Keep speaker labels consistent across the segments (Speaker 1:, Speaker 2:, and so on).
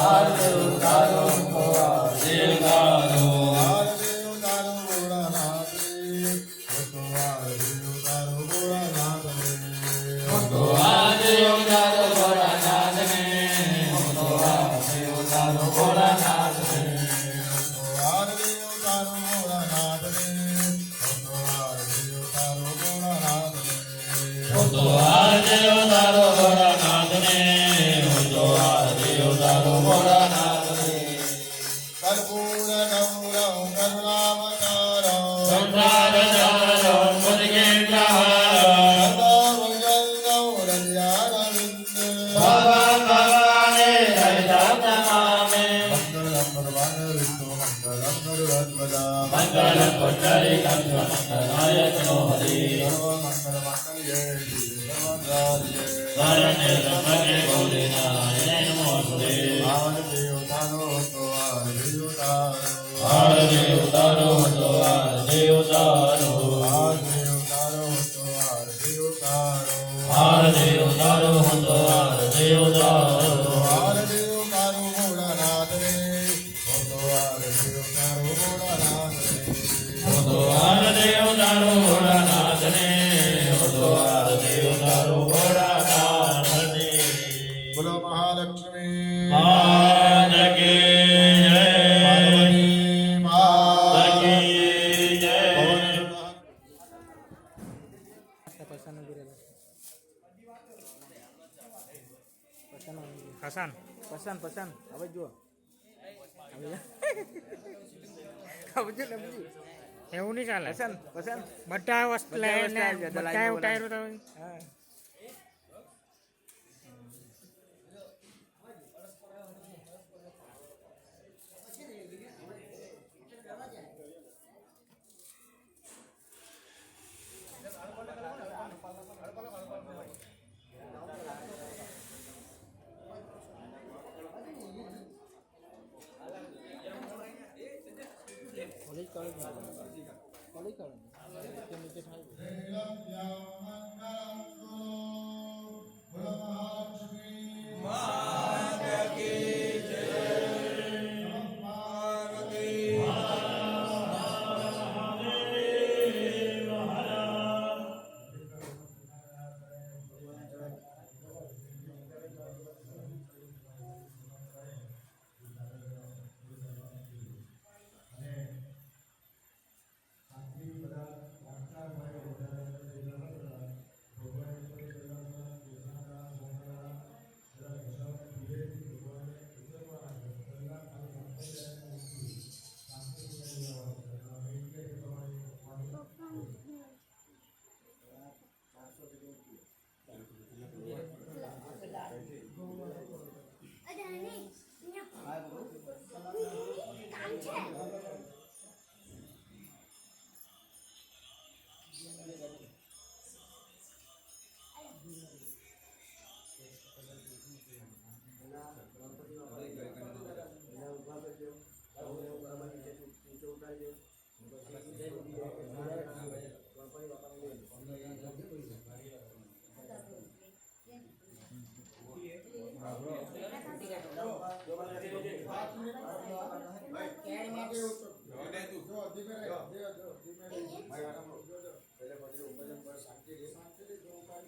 Speaker 1: આરતી ઉતારો તો આરતી ઉતારો
Speaker 2: આરતી ઉતારો ભોળાનાથને તો આરતી ઉતારો ભોળાનાથને
Speaker 1: તો આરતી ઉતારો ભોળાનાથને તો આરતી ઉતારો ભોળાનાથને
Speaker 2: તો આરતી ઉતારો ભોળાનાથને તો આરતી ઉતારો ભોળાનાથને
Speaker 1: તો આરતી ઉતારો ભોળાનાથને તો આરતી ઉતારો ભોળાનાથને
Speaker 2: કર્પૂર ગૌરવ કરુણાવતારો
Speaker 1: સંસારસારો મુદગેન્દ્રહારો
Speaker 2: સદાવંગલૌ રલ્યાનવિંદ
Speaker 1: ભગવાન ભગવાને હરિદાસ નમામે
Speaker 2: મંગલમ ભગવાન વિષ્ણુ મંગલમ ગરુડધ્વજા
Speaker 1: મંગલમ પુંડરી કંઠ મંગલાયતનો હરિ
Speaker 2: સર્વમંગલ મંગલ્યે સર્વકાર્યે
Speaker 1: શરણ્ય ત્રંબકે ગૌરી નારાયણે નમોસ્તુતે
Speaker 2: આરતી ઉતારો તો આરતી ઉતારો
Speaker 1: આરતી ઉતારો તો આરતી ઉતારો
Speaker 2: આરતી ઉતારો તો આરતી ઉતારો
Speaker 1: આરતી ઉતારો તો આરતી ઉતારો
Speaker 2: આરતી ઉતારો ભોળાનાથને તો આરતી ઉતારો ભોળાનાથને
Speaker 1: તો આરતી ઉતારો ભોળાનાથને તો આરતી ઉતારો ભોળાનાથને
Speaker 2: બોલો મહાલક્ષ્મી
Speaker 1: માત કી જય
Speaker 2: પાર્વતી માત
Speaker 1: કી જય
Speaker 3: પસંદ હવે જુઓ
Speaker 4: એવું નહીં ચાલે
Speaker 3: પસંદ
Speaker 4: બધા વસ્તુ લઈને બધા ઉતાર્યું તો
Speaker 3: હા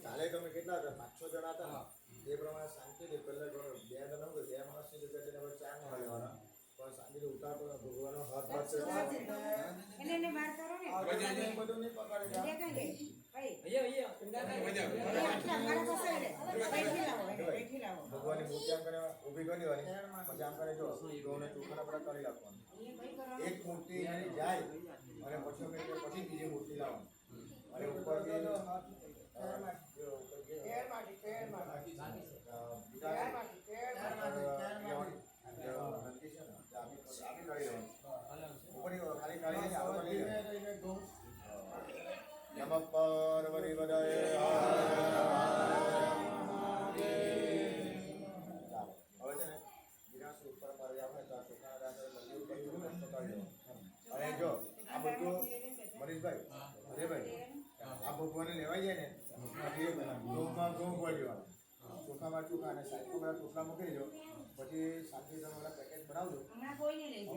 Speaker 2: કાલે તમે કેટલા હતા 5-6 જણા હતા એ પ્રમાણે શાંતિથી પહેલા બે જણા હોય બે માણસની જગ્યાએ હવે 4 માણસ લેવાના પણ શાંતિથી ઉતારતો ભગવાનનો હાથ પાછળ
Speaker 5: એને બહાર કરો ને
Speaker 2: બધું નહીં પકડી ભગવાનની મૂર્તિ આમ કરીને ઊભી કરી દેવાની પછી આમ કરે જો ઘઉંને ચોખાના બધા કરી નાખવાનું એક મૂર્તિ જાય અને પછી બીજી મૂર્તિ લાવવાની અને ઉપર નમઃ પાર્વતી પતયે અને જો આ બધું મનીષભાઈ હરેભાઈ આ ભગવાનને લેવાઈ જાય ને ઘઉંમાં ઘઉં ભરી દેવાના ચોખામાં ચોખા અને સાચું બધા ચોખા મૂકી દેજો પછી શાંતિ તમે ઓલા પેકેટ બનાવજો.
Speaker 5: હમણાં કોઈ નહીં લઈ જાય.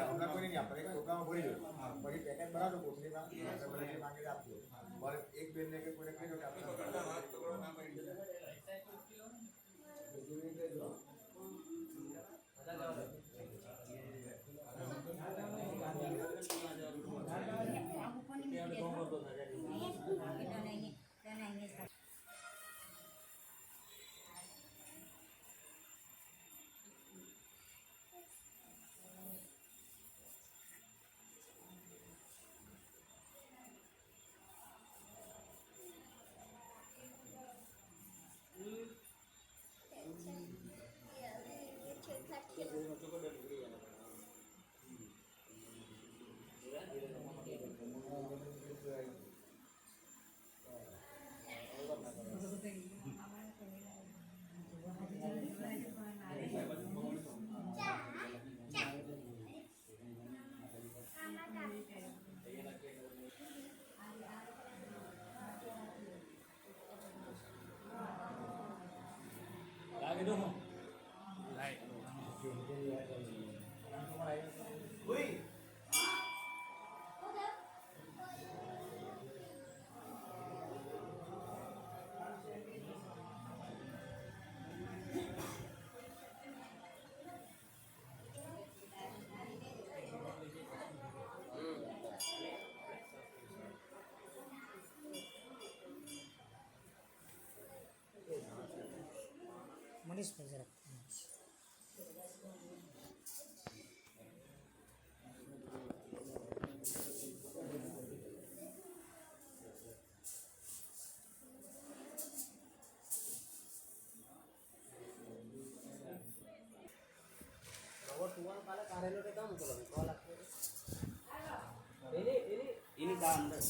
Speaker 2: હમણાં કોઈ નહીં આપણે એક ટોકામાં ભરી દો. પછી પેકેટ બનાવજો કોથળીમાં આપણે બધા જે માંગે તે આપજો. મારે એક બેનને કે કોઈને કહી દો કે આપણે
Speaker 5: આ ઉપરની મૂકી દેજો. અહીંયા નહીં, ત્યાં નહીં.
Speaker 1: લાવી દો હું
Speaker 4: મનીષ ભાઈ જરાક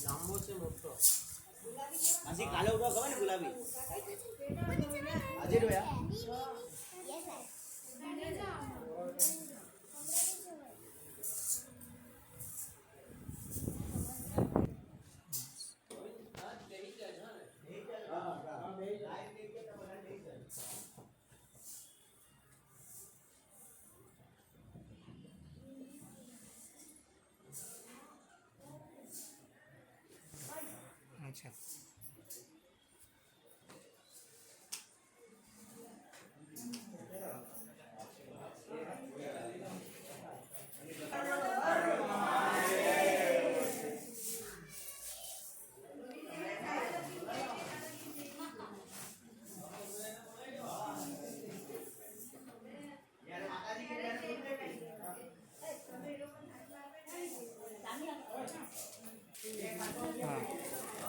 Speaker 3: લાંબો છે મોટો આજે કાલે ઉઠો ખબર ને ગુલાબી આજે જોયા
Speaker 4: અચ્છા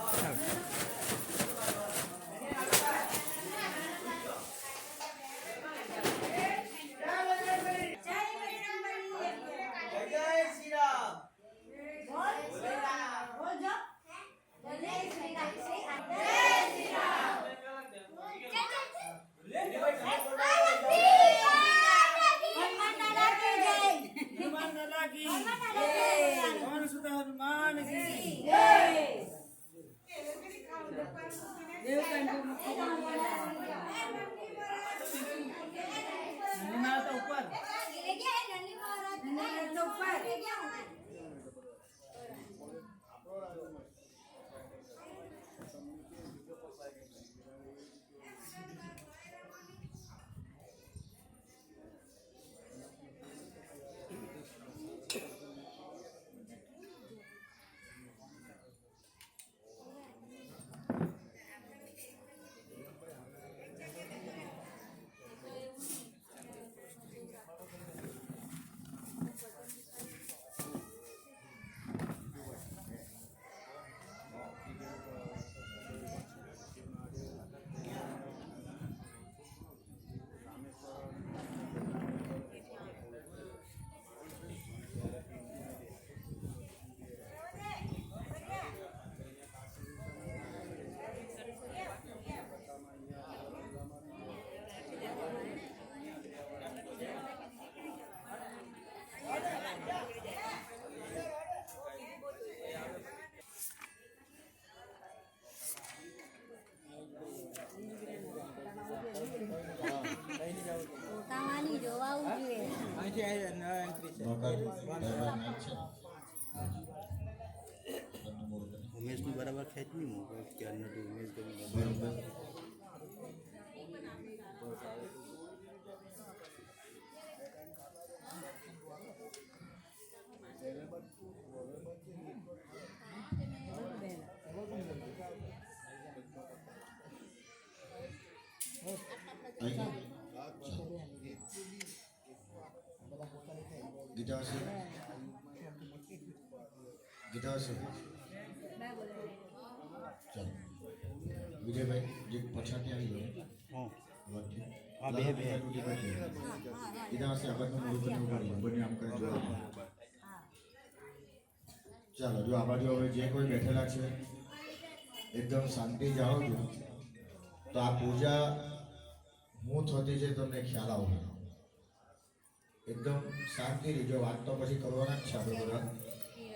Speaker 4: હા ચાલ
Speaker 3: ઉમેશનું બરાબર ખેંચ નહીં મૂકે ક્યારનો તો ઉમેશ ગમી
Speaker 2: બરોબર. ગીતાવાસી ગીતાવાસી ચાલો વિજયભાઈ જે પછાડથી આવી ગયો
Speaker 3: હા બે
Speaker 2: ગીતાવાસી આ બાજુ મોડું કરતું પાડી બંને આમ કરે જોવા. ચાલો જો આ બાજુ હવે જે કોઈ બેઠેલા છે એકદમ શાંતિ જાળવજો તો આ પૂજા હું થતી છે તમને ખ્યાલ આવશે. એકદમ શાંતિ રીજો વાત તો પછી કરવાના જ છે આપણે બધા.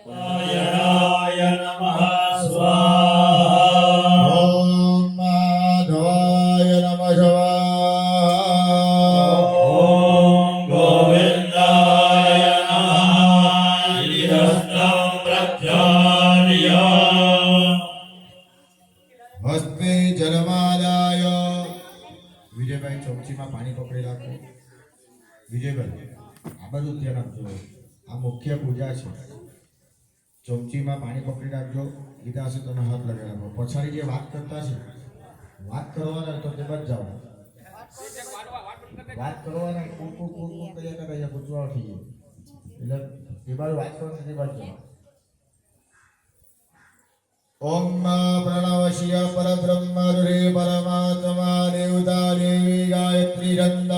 Speaker 1: નારાયણાય નમઃ સ્વાહા.
Speaker 2: ઓમ માધવાય નમઃ શિવાય.
Speaker 1: ઓમ ગોવિંદાય નમઃ. ધીરસ્તં પ્રખ્યાય.
Speaker 2: હસ્તે જલમાદાય. વિજયભાઈ ચોકચીમાં પાણી પકડી રાખો. વિજયભાઈ આ બધું ધ્યાન આપજો. આ મુખ્ય પૂજા છે. ચોકચીમાં પાણી પકડી રાખજો. ગીતા હશે તમે હાથ લગાવી રાખો. પછાડી જે વાત કરતા છે વાત કરવાના તો તે બચ જાઓ. વાત કરવાના કુક કર્યા કર્યા ગુજવાળ થઈ ગયો એટલે એ બાજુ વાત કરવાની તે બચ જાઓ. ઓમ પ્રણવશ્ય પરબ્રહ્મ રે પરમાત્મા દેવતા દેવી ગાયત્રી રંદઃ.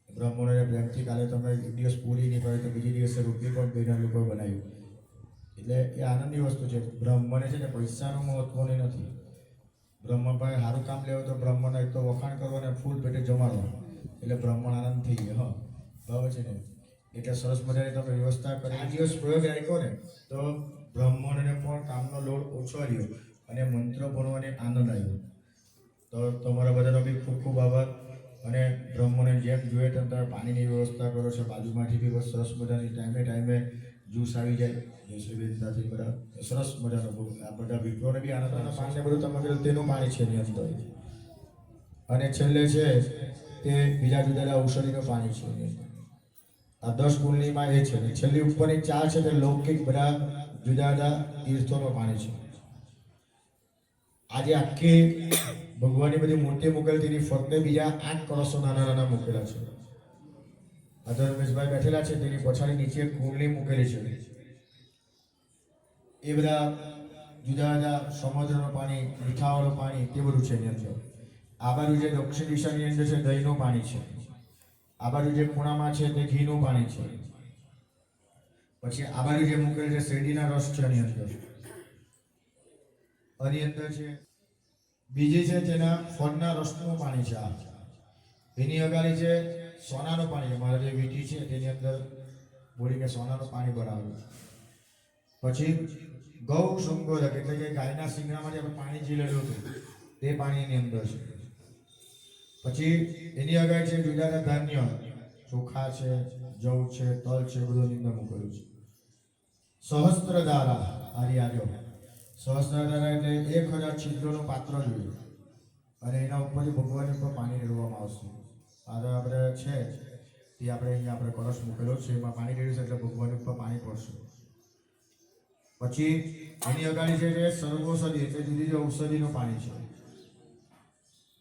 Speaker 2: બ્રાહ્મણોને પ્રેમથી કાલે તમે એક દિવસ પૂરી નહીં પડે તો બીજી દિવસે રોટલી પણ બેના લોકો બનાવ્યું એટલે એ આનંદની વસ્તુ છે. બ્રાહ્મણે છે ને પૈસાનું મહત્વનું નથી. બ્રાહ્મણ પાસે સારું કામ લેવું તો બ્રાહ્મણને એક તો વખાણ કરવો ને ફૂલ પેટે જમાડવા એટલે બ્રાહ્મણ આનંદ થઈ ગયો. હા બરાબર છે ને. એટલે સરસ મજાની તમે વ્યવસ્થા કરી આ દિવસ પ્રયોગ રાખ્યો ને તો બ્રાહ્મણને પણ કામનો લોડ ઓછો રહ્યો અને મંત્ર ભણવાની આનંદ આવ્યો. તો તમારા બધાનો બી ખૂબ ખૂબ આભાર. અને બ્રાહ્મણને જેમ જોઈએ તેમ તમે પાણીની વ્યવસ્થા કરો છો. બાજુમાંથી બી બસ સરસ મજાની ટાઈમે જ્યુસ આવી જાય જયશ્રીબેનતાથી બધા સરસ મજાનો આ બધા વિપ્રોને બી આનંદ પાણીને બધું તમે કીધું તેનું પાણી છે એની અંદર. અને છેલ્લે છે તે બીજા જુદા ઔષધિનું પાણી છે એની અંદર. આ 10 કુંડલીમાં એ છે. છેલ્લી ઉપરની 4 છે તે લૌકિક બધા જુદા જુદા તીર્થોનું પાણી છે. આજે આખી ભગવાનની બધી મૂર્તિ મૂકેલી તેની ફરતે બીજા 8 કળશો નાના નાના મૂકેલા છે. અધર રમેશભાઈ બેઠેલા છે તેની પછાડી નીચે કુંડલી મૂકેલી છે. એ બધા જુદા જુદા સમુદ્રનું પાણી મીઠાવાળું પાણી તે બધું છે એની અંદર. આ બાજુ જે દક્ષિણ દિશાની અંદર છે દહીંનું પાણી છે. આ બાજુ જે ખૂણામાં છે તે ઘીનું પાણી છે. પછી આ બાજુ જે મૂકેલ છે શેરડીના રસ છે એની અંદર. આની અંદર છે બીજી છે તેના ફળના રસનું પાણી છે. આ એની અગાડી છે સોનાનું પાણી છે. મારા જે વીટી છે તેની અંદર બોલીને સોનાનું પાણી બનાવેલું. પછી ગૌ સંગોરક એટલે કે ગાયના શિંગડામાં જે પાણી ઝીલેલું હતું તે પાણી એની અંદર છે. પછી એની આગળ છે જુદા જુદા ધાન્ય ચોખા છે જવ છે તલ છે બધું એની અંદર મૂકેલું છે. સહસ્ત્રધારા આર્યો સહસ્ત્રધારા એટલે 1000 છિદ્રોનું પાત્ર જોઈએ અને એના ઉપરથી ભગવાન ઉપર પાણી રેડવામાં આવશે. આ આપણે છે તે આપણે અહીંયા આપણે કળશ મૂકેલો છે એમાં પાણી રેડ્યું છે એટલે ભગવાન ઉપર પાણી પડશે. પછી એની અગાડી છે જે સર્વૌષધિ એટલે જુદી જુદી ઔષધિનું પાણી છે.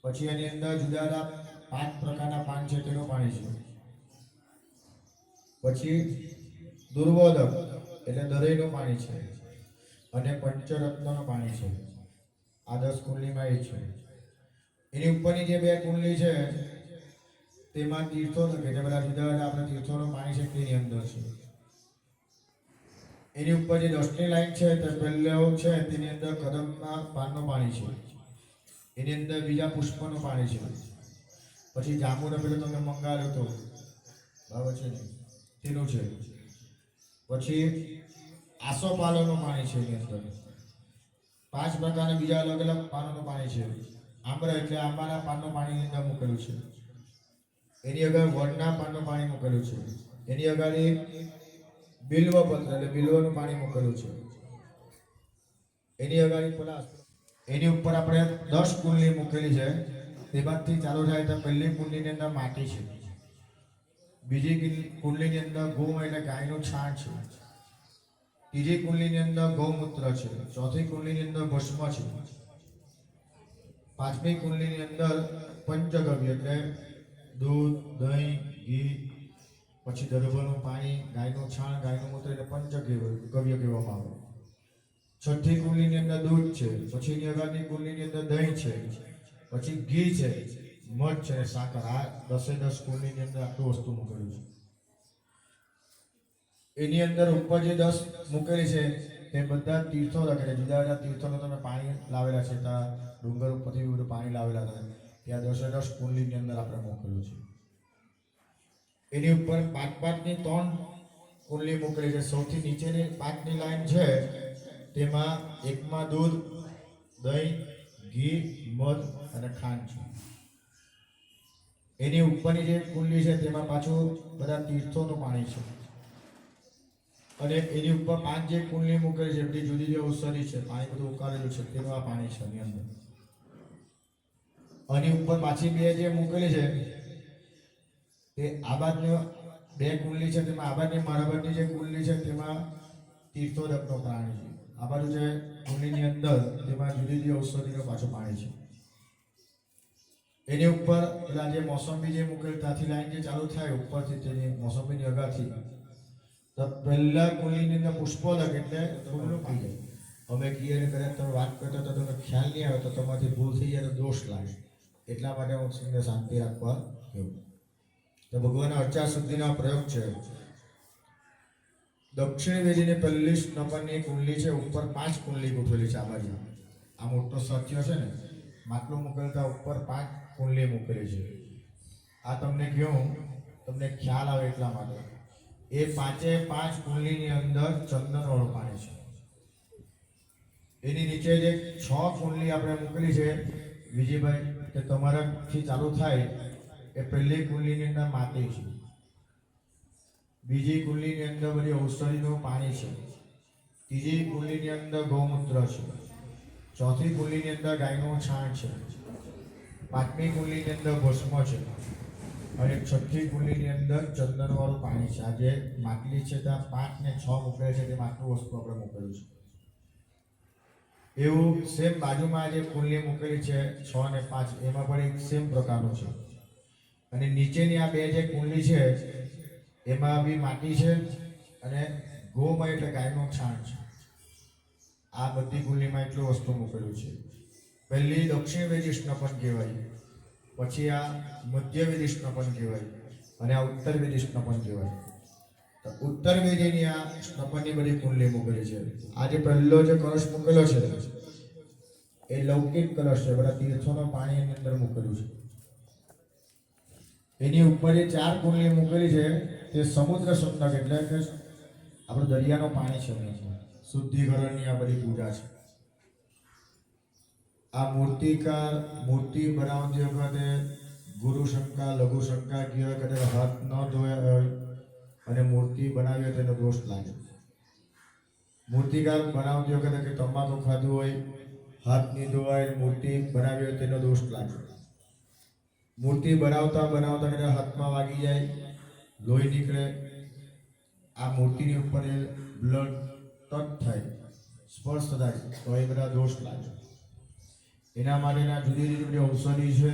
Speaker 2: પછી એની અંદર જુદા જુદા 5 પ્રકારના પાન છે તેનું પાણી છે. પછી દુર્વોદક એટલે દરેયનું પાણી છે અને પંચરત્નનું પાણી છે. આ 10 કુંડલીમાં એ છે. એની ઉપરની જે 2 કુંડલી છે તેમાં તીર્થો કે જે બધા જુદા જુદા આપણે તીર્થોનું પાણી છે તેની અંદર છે. એની ઉપર જે 10ની લાઈન છે તે પહેલો છે તેની અંદર કદમના પાનનું પાણી છે. એની અંદર બીજા પુષ્પનું પાણી છે. પછી જાંબુનો પેલો તમે મંગાવ્યો હતો બરાબર છે ને તેનું છે. પછી આસોપાલવનું પાણી છે એની અંદર 5 પ્રકારના બીજા અલગ અલગ પાનોનું પાણી છે. આંબરા એટલે આંબાના પાનનું પાણી એની અંદર મૂકેલું છે. એની આગળ વડના પાનનું પાણી મૂકેલું છે. એની આગળ બિલ્વપત્ર એટલે બિલ્વનું પાણી મૂકેલું છે. એની આગળ એની ઉપર આપણે 10 કુંડલી મૂકેલી છે. તે બાદથી ચાલુ થાય તો પહેલી કુંડલીની અંદર માટી છે, બીજી કુંડલીની અંદર ગૌ એટલે ગાયનું છાણ છે, ત્રીજી કુંડલીની અંદર ગૌમૂત્ર છે, ચોથી કુંડલીની અંદર ભસ્મ છે, પાંચમી કુંડલીની અંદર પંચગવ્ય એટલે દૂધ, દહીં, ઘી, પછી દરબારનું પાણી, ગાયનું છાણ, ગાયનું મૂત્ર એટલે પંચગવ્ય કહેવામાં આવે. છઠ્ઠી કુંડલીની અંદર દૂધ છે, પછી એની આગળની કુંડલીની અંદર દહીં છે, પછી ઘી છે, મધ છે, સાકર. આ 10 કુંડલીની અંદર આટલું વસ્તુ મૂકેલું છે. એની અંદર ઉપર જે 10 મૂકેલી છે તે બધા તીર્થો લખેલા, જુદા જુદા તીર્થોનું તમે પાણી લાવેલા છે, ત્યાં ડુંગર ઉપરથી બધું પાણી લાવેલા હતા, ત્યાં 10 કુંડલીની અંદર આપણે મૂકેલું છે. એની ઉપર 5-5ની 3 કુંડલી મૂકેલી છે. સૌથી નીચેની 5ની લાઈન છે તેમાં એકમાં દૂધ, દહીં, ઘી, મધ અને ખાંડ છે. એની ઉપરની જે કુંડલી છે તેમાં પાછું બધા તીર્થોનું પાણી છે. અને એની ઉપર 5 જે કુંડલી મૂકેલી છે બધી જુદી જુદી ઔષધિ છે, પાણી બધું ઉકાળેલું છે, તેનું આ પાણી છે એની અંદર. અને ઉપર પાછી 2 જે મૂકેલી છે તે આ બાજુ 2 કુંડલી છે, તેમાં આ બાજુની મારાબાજની જે કુંડલી છે તેમાં તીર્થોદકનું પાણી છે. આ બાજુ જે કુંડલીની અંદર તેમાં જુદી જુદી ઔષધિનું પાછું પાણી છે. એની ઉપર પેલા જે મોસંબી જે મૂકેલી ત્યાંથી લાઈન જે ચાલુ થાય ઉપરથી તેની મોસંબીની અગાથી તો પહેલા કુંડલીની અંદર પુષ્પો લગે એટલે ફૂલનું પી જાય. અમે કહીએ કરે તમે વાત કરતા તો તમને ખ્યાલ નહીં આવે તો તમારાથી ભૂલ થઈ જાય તો દોષ લાગે, એટલા માટે હું તમને શાંતિ રાખવા કહું. તો ભગવાનના અર્ચા શુદ્ધિનો પ્રયોગ છે. દક્ષિણ વેદીની પહેલી નંબરની કુંડલી છે, ઉપર 5 કુંડલી ગોઠવેલી છે. આ બાજુ આ મોટો સત્ય છે ને, માટલું મૂકેલું ઉપર 5 કુંડલી મૂકેલી છે. આ તમને કહું, તમને ખ્યાલ આવે એટલા માટે. એ 5 કુંડલીની અંદર ચંદનવાળું પાણી છે. એની નીચે જે 6 કુંડલી આપણે મૂકેલી છે વિજયભાઈ, કે તમારાથી ચાલુ થાય એ પહેલી કુંડલીની અંદર માટી છે, બીજી કુંડલીની અંદર બધી ઔષધિનું પાણી છે, ત્રીજી કુંડલીની અંદર ગૌમૂત્ર છે, ચોથી કુંડલીની અંદર ગાયનું છાણ છે, પાંચમી કુંડલીની અંદર ભસ્મ છે, અને છઠ્ઠી કુંડલીની અંદર ચંદનવાળું પાણી છે. આ જે માટલી છે ત્યાં 5 ને 6 મૂકેલી છે, તે માટલું વસ્તુ આપણે મૂકેલું છે. એવું સેમ બાજુમાં જે કુંડલી મૂકેલી છે 6 ને 5 એમાં પણ એક સેમ પ્રકારનું છે. અને નીચેની આ 2 જે કુંડલી છે એમાં બી માટી છે અને ગોમય એટલે ગાયનું છાણ છે. આ બધી કુંડલીમાં એટલું વસ્તુ મૂકેલું છે. પહેલી દક્ષિણ વેદી સ્નપન કહેવાય, પછી આ મધ્ય વેદી સ્નપન કહેવાય અને આ ઉત્તર વેદી સ્નપન કહેવાય. તો ઉત્તર વેદીની આ સ્નપનની બધી કુંડલી મૂકેલી છે. આ જે પહેલો જે કળશ મૂકેલો છે એ લૌકિક કળશ છે, બધા તીર્થોનું પાણી એની અંદર મૂકેલું છે. એની ઉપર જે 4 કુંડલી મૂકેલી છે તે સમુદ્ર સંતક એટલે કે આપણું દરિયાનું પાણી છે. શુદ્ધિકરણની આ બધી પૂજા છે. આ મૂર્તિ બનાવતી વખતે ગુરુ શંકા, લઘુ શંકા કહેવાય, કદાચ હાથ ન ધોયા હોય અને મૂર્તિ બનાવી હોય તેનો દોષ લાગે. મૂર્તિકાર બનાવતી વખતે કે તમાકુ ખાધું હોય, હાથ નહીં ધોવાય, મૂર્તિ બનાવી હોય તેનો દોષ લાગે. મૂર્તિ બનાવતા કદાચ હાથમાં વાગી જાય, લોહી નીકળે, આ મૂર્તિની ઉપર બ્લડ ટચ થાય, સ્પર્શ થાય તો એ બધા દોષ લાગે. એના માટેના જુદી જુદી ઔષધિ છે.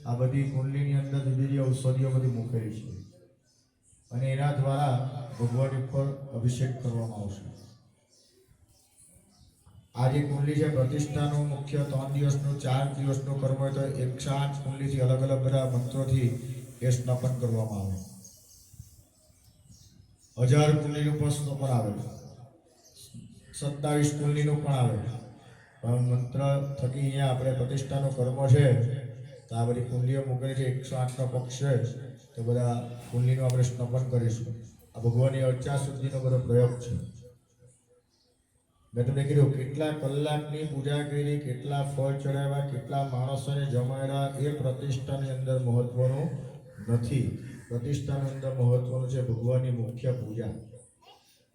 Speaker 2: આ બધી કુંડલીની અંદર જુદી જુદી ઔષધિઓ બધી મૂકેલી છે અને એના દ્વારા ભગવાન ઉપર અભિષેક કરવામાં આવશે. આ જે કુંડલી છે પ્રતિષ્ઠાનું મુખ્ય 3 દિવસનું 4 દિવસનું કર્મ હોય તો 108 કુંડલીથી અલગ અલગ બધા મંત્રોથી એ સ્નપન કરવામાં આવે. 1000 કુંડલીનું પણ સ્નપન આવે, 27 કુંડલીનું પણ આવે. મંત્ર થકી અહીંયા આપણે પ્રતિષ્ઠાનો કર્મ છે તો આ બધી કુંડલીઓ મૂકેલી છે. 108નો પક્ષ છે તો બધા કુંડલીનું આપણે સ્નપન કરીશું. આ ભગવાનની અર્ચા શુદ્ધિનો બધો પ્રયોગ છે. મેં તમને કીધું કેટલા કલાકની પૂજા કરી, કેટલા ફળ ચડાવ્યા, કેટલા માણસોને જમાડ્યા, એ પ્રતિષ્ઠાની અંદર મહત્વનું નથી. પ્રતિષ્ઠાની અંદર મહત્વનું છે ભગવાનની મુખ્ય પૂજા.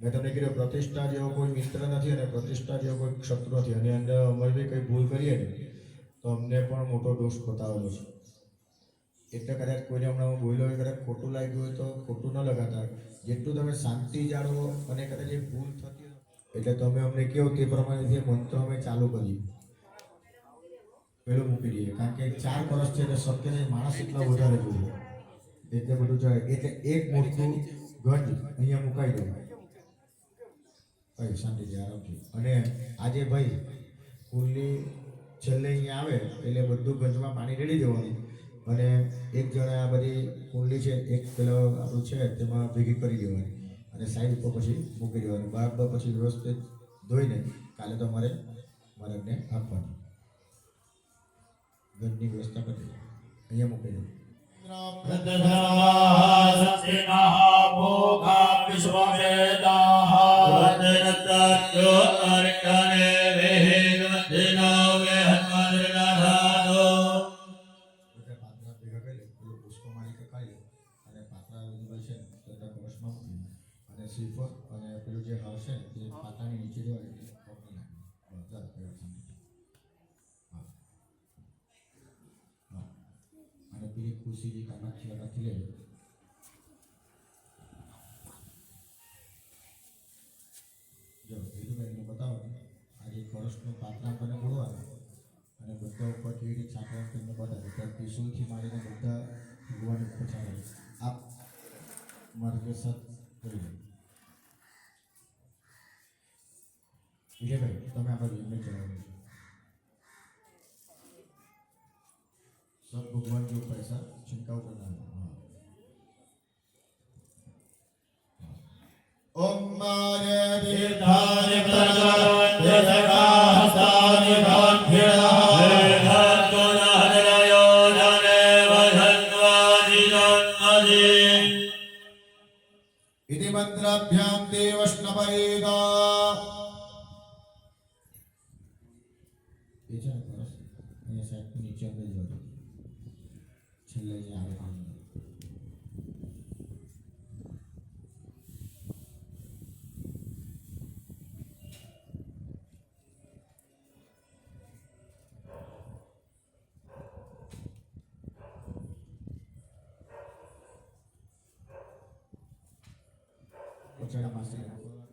Speaker 2: મેં તમને કીધું પ્રતિષ્ઠા જેવો કોઈ મિત્ર નથી અને પ્રતિષ્ઠા જેવો કોઈ શત્રુ નથી. અને અંદર અમે બી કંઈ ભૂલ કરીએ ને તો અમને પણ મોટો દોષ બતાવેલો છે. એટલે કદાચ કોઈને હમણાં હું બોલ્યો હોય, કદાચ ખોટું લાગ્યું હોય તો ખોટું ન લગાતા. જેટલું તમે શાંતિ જાળવો અને કદાચ એ ભૂલ થતી હોય એટલે તમે અમને કહો તે પ્રમાણે જે મંત્ર અમે ચાલુ કરીએ પેલું મૂકી દઈએ. કારણ કે 4 વર્ષ છે એટલે શક્ય નહીં, માણસ એટલા વધારે જોઈએ એટલે બધું જાય. એટલે એક મોટું ગંજ અહીંયા મુકાઈ દો ભાઈ, શાંતિથી આરામથી. અને આજે ભાઈ કુંડલી છેલ્લે અહીંયા આવે એટલે બધું ગંજમાં પાણી રેડી દેવાનું અને એક જણે આ બધી કુંડલી છે એક પેલો આપણું છે તેમાં ભેગી કરી દેવાની અને સાઈડ ઉપર પછી મૂકી દેવાની. બરાબર પછી વ્યવસ્થિત ધોઈને કાલે તો અમારે મરદને આપવાની. ગંજની વ્યવસ્થા કરી દે, અહીંયા મૂકી દે. શ્રીફળ અને પેલું જે હશે તે પાતાની નીચે હોય અને પેલી ખુશીની કામાક્ષી લગાથી લે. જો હેતુભાઈને બતાવો આજે વર્ષનું પાત્રા આપણને બોલવાનું અને બધા ઉપર કેવી રીતે છાંટવાનું તેમને બતાવે. ત્યાં ત્રિશુલથી મારીને બધા ભગવાન ઉપર છાંટે. આપ માર્ગે સાથ કરી લો. વિજયભાઈ તમે આ બાજુ એમને ચલાવો. सब भगवान के ऊपर ऐसा छिड़काव करना है. ओम मारे दीर्घानि प्रजाते सकास्तानि भाग्यः इति मंत्राभ्यां देवष्णपरेगा. ये છે ને પરસ અહીંયા સાહેબ નીચે અંદર જવા છેલ્લે આવે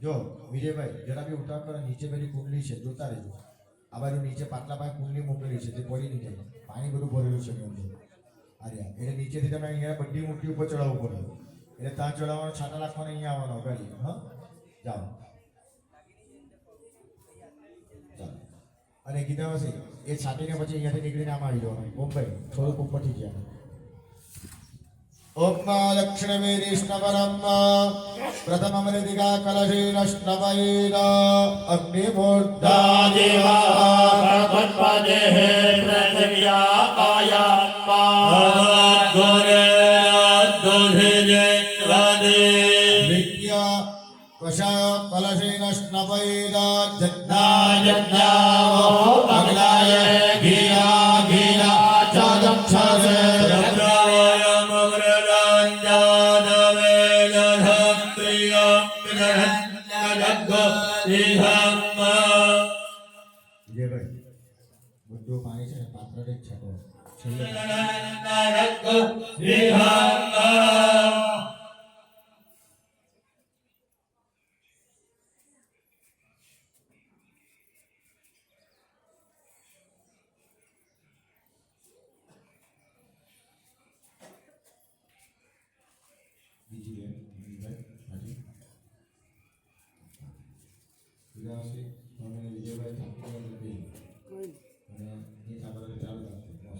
Speaker 2: જો વિજયભાઈ જરા બી ઉતાર કરો. નીચે પેલી કુંડલી છે જોતા રહેજો. આ બાજુ નીચે પાટલા પાસે કુંડલી મૂકેલી છે તે પડી નહીં જાય. પાણી બધું ભરેલું છે અંદર. આર્યા એટલે નીચેથી તમે અહીંયા બધી મૂર્તિ ઉપર ચડાવવું પડે. એટલે ત્યાં ચડાવવાનો છાંટા રાખવાનો અહીંયા આવવાનો ગાડી. હા જાઓ ચાલો. અને કીધા હશે એ છાંટીને પછી અહીંયાથી નીકળીને આમાં આવી જવાનું. મુંબઈ થોડુંક ઉપરથી ગયા. ओम लक्ष्मीष्णवरम प्रथममृदिका कलशीनष्णवैर अग्निमूर्धा देवा भगवत्पदे पृथिव्या विद्या वशा कलशीनष्णवैर जन्नायज्ञावो अग्नाय घीरा घीरा चादक्षसे વિજયભાઈ બધું પાણી છે ને પાત્ર જ છકો છેલ્લે બીજી બેન વિજયભાઈ હાજી વિજયભાઈ ઠાકોર નથી અને એ સાબરને ચાલુ રાખજો.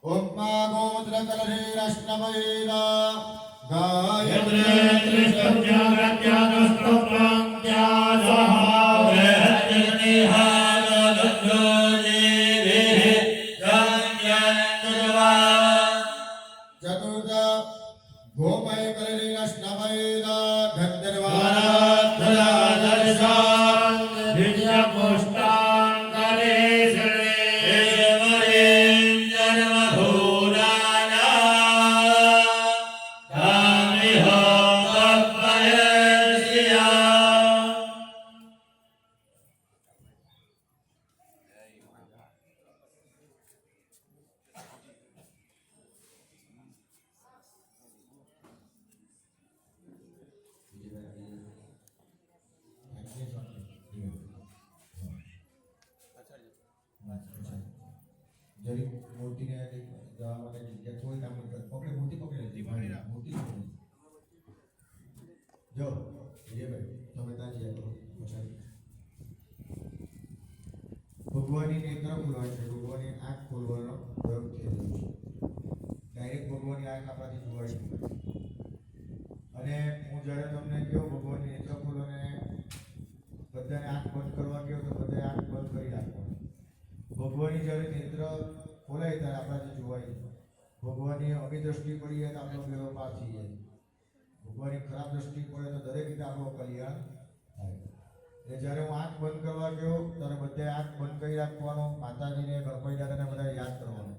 Speaker 2: ઓમ ગોમત્ર કલશેરષ્ણમૈરા ગાયત્રી ત્રિષ્ઠ્યાગ્રત્યાનસ્તોત્રં ચતુર્થ ગોમય કલશેરષ્ણમૈરા ગંધર્વા જરીક મૂર્તિને જવા માટે જગ્યા થોડી કામ પકડે મૂર્તિ પકડી લીધી મૂર્તિ પકડી. જો વિજયભાઈ તમે ત્યાં જયા કરો પછાડી. ભગવાનની નેત્ર ખોલવાની છે, ભગવાનની આંખ ખોલવાનો પ્રયોગ થઈ રહ્યો છે. ડાયરેક્ટ ભગવાનની આંખ આપણાથી જોવાય છે. અને હું જ્યારે તમને કહું ભગવાનની નેત્ર ખોલોને બધાને આંખ બંધ કરવા કહ્યું તો બધાએ આંખ બંધ કરી રાખવાની. ભગવાનની જ્યારે નેત્ર ખોલાય ત્યારે આપણાથી જોવાય. ભગવાનની અમી દ્રષ્ટિ પડીએ તો આપણો બેડો પાર થઈ જાય. ભગવાનની ખરાબ દ્રષ્ટિ પડે તો દરેક રીતે આપણું કલ્યાણ થાય. એટલે જ્યારે હું આંખ બંધ કરવા ગયો ત્યારે બધાએ આંખ બંધ કરી રાખવાનો. માતાજીને ગણપતિ દાદાને બધા યાદ કરવાનું.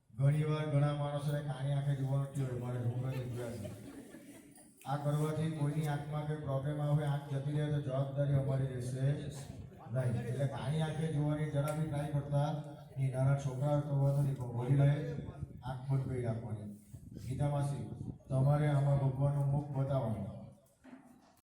Speaker 2: ઘણીવાર ઘણા માણસોને કાણી આંખે જોવાનું થયું હોય, મારે ઢોકળાથી જોયા છે. આ કરવાથી કોઈની આંખમાં કંઈ પ્રોબ્લેમ આવે, આંખ જતી રહે તો જવાબદારી અમારી રહેશે નહીં. એટલે કાણી આંખે જોવાની જરા બી ટ્રાય કરતા નહીં. નાના છોકરાઓ તો વાંધો નહીં, પણ વડીલ આંખ બંધ કરી રાખવાની. ગીતા માસી તમારે આમાં ભગવાનનું મુખ બતાવવાનું.